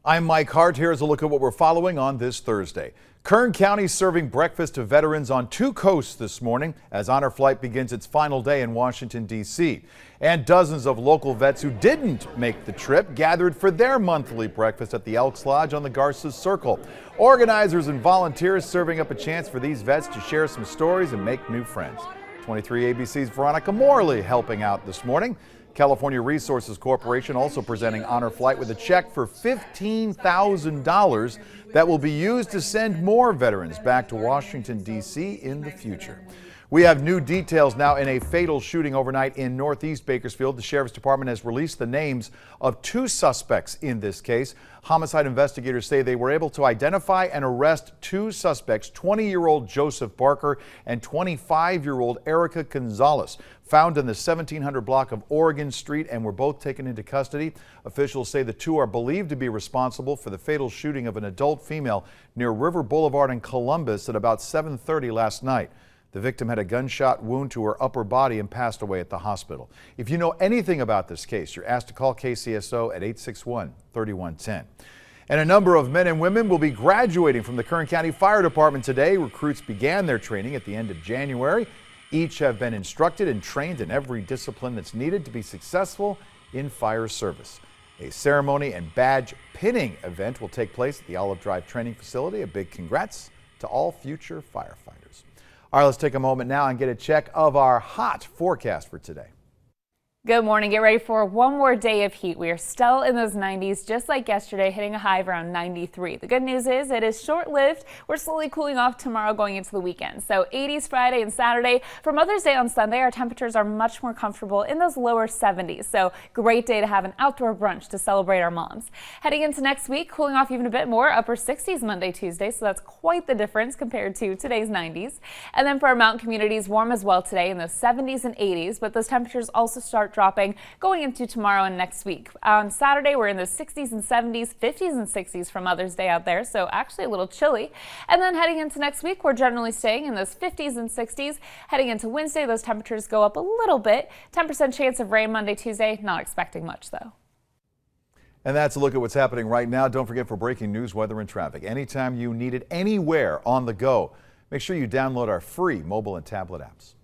I'm Mike Hart. Here's a look at what we're following on this Thursday. Kern County serving breakfast to veterans on two coasts this morning as Honor Flight begins its final day in Washington, D.C. And dozens of local vets who didn't make the trip gathered for their monthly breakfast at the Elks Lodge on the Garces Circle. Organizers and volunteers serving up a chance for these vets to share some stories and make new friends. 23 ABC's Veronica Morley helping out this morning. California Resources Corporation also presenting Honor Flight with a check for $15,000 that will be used to send more veterans back to Washington, D.C. in the future. We have new details now in a fatal shooting overnight in Northeast Bakersfield. The Sheriff's Department has released the names of two suspects in this case. Homicide investigators say they were able to identify and arrest two suspects, 20-year-old Joseph Barker and 25-year-old Erica Gonzalez, found in the 1700 block of Oregon Street, and were both taken into custody. Officials say the two are believed to be responsible for the fatal shooting of an adult female near River Boulevard in Columbus at about 7:30 last night. The victim had a gunshot wound to her upper body and passed away at the hospital. If you know anything about this case, you're asked to call KCSO at 861-3110. And a number of men and women will be graduating from the Kern County Fire Department today. Recruits began their training at the end of January. Each have been instructed and trained in every discipline that's needed to be successful in fire service. A ceremony and badge pinning event will take place at the Olive Drive Training Facility. A big congrats to all future firefighters. All right, let's take a moment now and get a check of our hot forecast for today. Good morning. Get ready for one more day of heat. We are still in those 90s, just like yesterday, hitting a high of around 93. The good news is it is short-lived. We're slowly cooling off tomorrow going into the weekend. So 80s Friday and Saturday. For Mother's Day on Sunday, our temperatures are much more comfortable in those lower 70s. So great day to have an outdoor brunch to celebrate our moms. Heading into next week, cooling off even a bit more, upper 60s Monday, Tuesday. So that's quite the difference compared to today's 90s. And then for our mountain communities, warm as well today in the 70s and 80s. But those temperatures also start dropping going into tomorrow and next week. On Saturday, we're in the 60s and 70s, 50s and 60s for Mother's Day out there, so actually a little chilly. And then heading into next week, we're generally staying in those 50s and 60s. Heading into Wednesday, those temperatures go up a little bit. 10% chance of rain Monday, Tuesday, not expecting much though. And that's a look at what's happening right now. Don't forget, for breaking news, weather, and traffic, anytime you need it, anywhere on the go, make sure you download our free mobile and tablet apps.